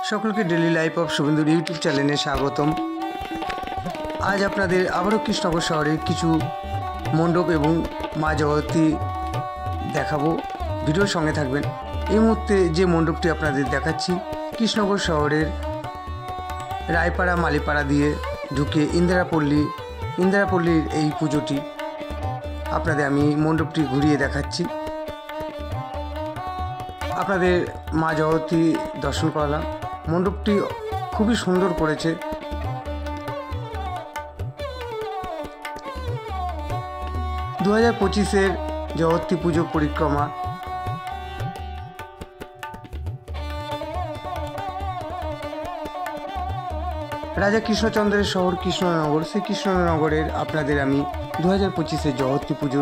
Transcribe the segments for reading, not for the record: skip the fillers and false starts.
সকলকে daily life of শুভেন্দুর YouTube চ্যানেলে স্বাগতম। আজ আপনাদের আবারও কৃষ্ণনগর শহরের কিছু মণ্ডপ এবং মা জগতী দেখাবো, ভিডিওর সঙ্গে থাকবেন। এই মুহূর্তে যে মণ্ডপটি আপনাদের দেখাচ্ছি কৃষ্ণনগর শহরের রায়পাড়া মালিপাড়া দিয়ে ঢুকে ইন্দিরাপল্লীর এই পুজোটি আপনাদের আমি মণ্ডপটি ঘুরিয়ে দেখাচ্ছি। আপনাদের মা জগতী দর্শন করালাম। মণ্ডপটি খুবই সুন্দর করেছে। 2025-এর জগতী পুজো পরিক্রমা রাজা কৃষ্ণচন্দ্রের শহর কৃষ্ণনগর, সেই কৃষ্ণনগরের আপনাদের আমি 2025-এর জগতী পুজো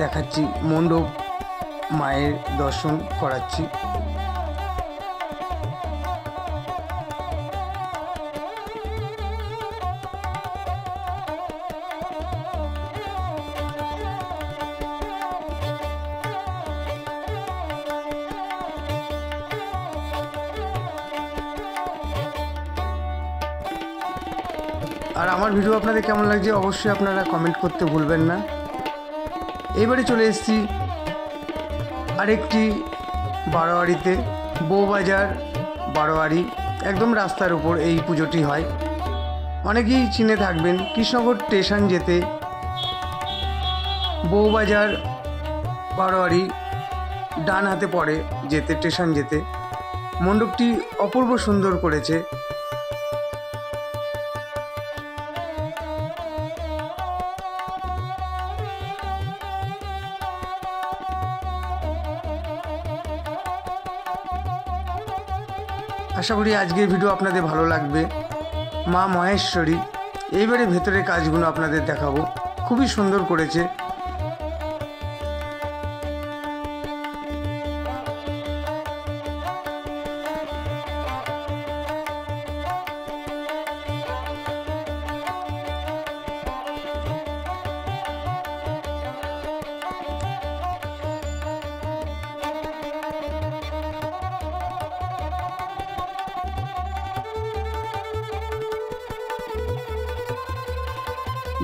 দেখাচ্ছি, মণ্ডপ মায়ের দর্শন করাচ্ছি। আর আমার ভিডিও আপনাদের কেমন লাগছে অবশ্যই আপনারা কমেন্ট করতে ভুলবেন না। এবারে চলে এসেছি আরেকটি বারোয়ারিতে, বউবাজার বারোয়ারি, একদম রাস্তার উপর এই পুজোটি হয়। অনেকেই চিনে থাকবেন, কৃষ্ণনগর স্টেশন যেতে বউবাজার বারোয়ারি ডান হাতে পড়ে যেতে, স্টেশন যেতে। মণ্ডপটি অপূর্ব সুন্দর করেছে। আশা করি আজকের ভিডিও আপনাদের ভালো লাগবে। মা মহেশ্বরী, এইবারে ভেতরের কাজগুলো আপনাদের দেখাবো, খুবই সুন্দর করেছে।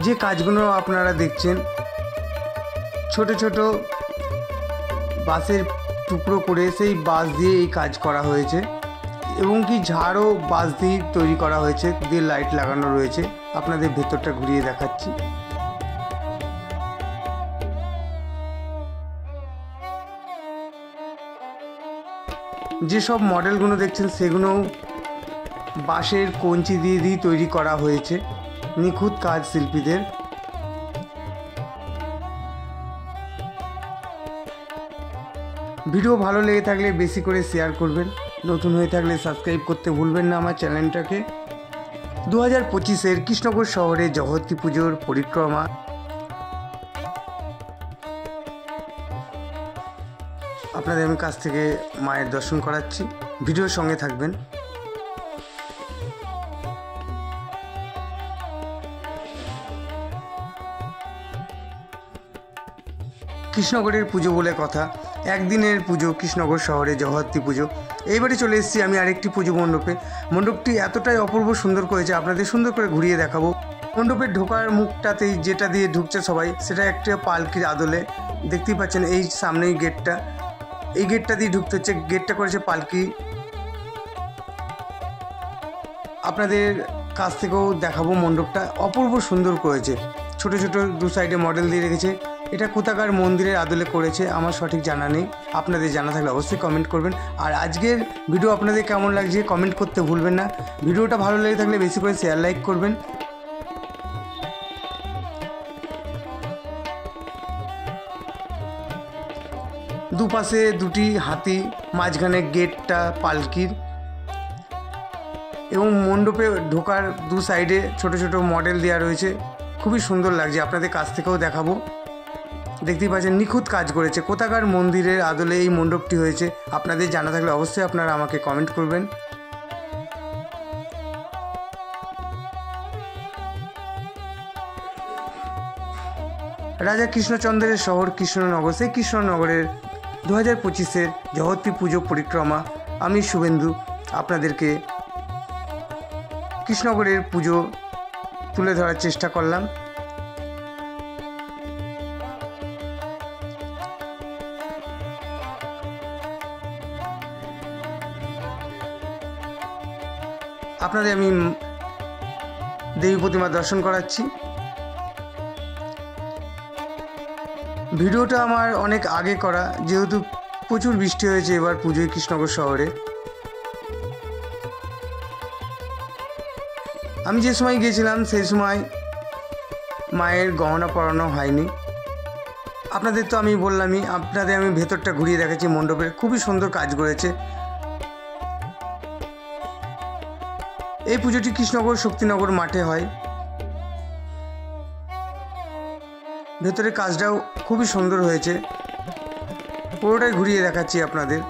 যে কাজগুলো আপনারা দেখছেন ছোট ছোট বাঁশের টুকরো করে সেই বাঁশ দিয়ে এই কাজ করা হয়েছে, এবং কি ঝাড়ও বাঁশ দিয়ে তৈরি করা হয়েছে, দিয়ে লাইট লাগানো রয়েছে। আপনাদের ভেতরটা ঘুরিয়ে দেখাচ্ছি। যেসব মডেলগুলো দেখছেন সেগুলো বাঁশের কঞ্চি দিয়ে তৈরি করা হয়েছে, নিখুঁত কাজ শিল্পীদের। ভিডিও ভালো লেগে থাকলে বেশি করে শেয়ার করবেন, নতুন হয়ে থাকলে সাবস্ক্রাইব করতে ভুলবেন না আমার চ্যানেলটাকে। 2025-এর কৃষ্ণনগর শহরে জগতী পুজোর পরিক্রমা আপনাদের আমি কাছ থেকে মায়ের দর্শন করাচ্ছি, ভিডিওর সঙ্গে থাকবেন। কৃষ্ণনগরের পুজো বলে কথা, একদিনের পুজো কৃষ্ণনগর শহরে জগতী পুজো। এইবারে চলে এসেছি আমি আরেকটি পুজো মণ্ডপে। মণ্ডপটি এতটাই অপূর্ব সুন্দর করেছে, আপনাদের সুন্দর করে ঘুরিয়ে দেখাবো। মণ্ডপের ঢোকার মুখটাতেই যেটা দিয়ে ঢুকছে সবাই, সেটা একটা পালকির আদলে দেখতেই পাচ্ছেন। এই সামনেই গেটটা, এই গেটটা দিয়ে ঢুকতে হচ্ছে, গেটটা করেছে পালকি। আপনাদের কাছ থেকেও দেখাবো, মণ্ডপটা অপূর্ব সুন্দর করেছে। ছোট ছোট দু সাইডে মডেল দিয়ে রেখেছে। এটা কোথাকার মন্দিরের আদলে করেছে আমার সঠিক জানা নেই, আপনাদের জানা থাকলে অবশ্যই কমেন্ট করবেন। আর আজকের ভিডিও আপনাদের কেমন লাগছে কমেন্ট করতে ভুলবেন না। ভিডিওটা ভালো লেগে থাকলে বেশি করে শেয়ার লাইক করবেন। দুপাশে দুটি হাতি, মাঝখানে গেটটা পালকির, এবং মণ্ডপে ঢোকার দু সাইডে ছোট ছোট মডেল দেওয়া রয়েছে, খুবই সুন্দর লাগছে। আপনাদের কাছ থেকেও দেখাবো। দেখতেই পাচ্ছেন নিখুঁত কাজ করেছে, কোথাকার মন্দিরের আদলে এই মণ্ডপটি হয়েছে। আপনাদের জানা থাকলে অবশ্যই আপনারা আমাকে কমেন্ট করবেন। রাজা কৃষ্ণচন্দ্রের শহর কৃষ্ণনগর, সেই কৃষ্ণনগরের 2025-এর জগতী পুজো পরিক্রমা আমি শুভেন্দু আপনাদেরকে কৃষ্ণনগরের পুজো তুলে ধরার চেষ্টা করলাম। আপনাদের আমি দেবী প্রতিমা দর্শন করাচ্ছি। ভিডিওটা আমার অনেক আগে করা, যেহেতু প্রচুর বৃষ্টি হয়েছে এবার পুজোয় কৃষ্ণনগর শহরে। আমি যে সময় গিয়েছিলাম সেই সময় মায়ের গহনা পরানো হয়নি। আপনাদের তো আমি বললামই, আপনাদের আমি ভেতরটা ঘুরিয়ে দেখাচ্ছি। মণ্ডপের খুবই সুন্দর কাজ করেছে। এই পুজোটি কৃষ্ণনগর শক্তিনগর মাঠে হয়। ভেতরের কাজটাও খুবই সুন্দর হয়েছে, পুরোটাই ঘুরিয়ে দেখাচ্ছি আপনাদের।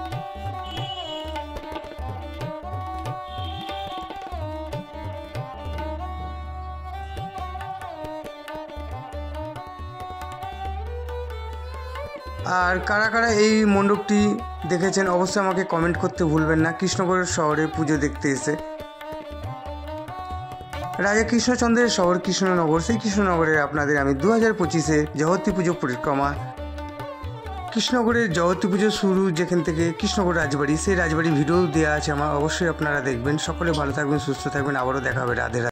আর কারা কারা এই মণ্ডপটি দেখেছেন অবশ্যই আমাকে কমেন্ট করতে ভুলবেন না। কৃষ্ণনগর শহরে পুজো দেখতে এসে রাজা কৃষ্ণচন্দ্রের শহর কৃষ্ণনগর, সেই কৃষ্ণনগরের আপনাদের আমি 2025-এ জগদ্ধাত্রী পুজো পরিক্রমা, কৃষ্ণনগরের জগদ্ধাত্রী পুজো শুরু যেখান থেকে কৃষ্ণনগর রাজবাড়ি, সেই রাজবাড়ির ভিডিও দেওয়া আছে আমার, অবশ্যই আপনারা দেখবেন। সকলে ভালো থাকবেন, সুস্থ থাকবেন, আবারও দেখা হবে। রাধে রাধে।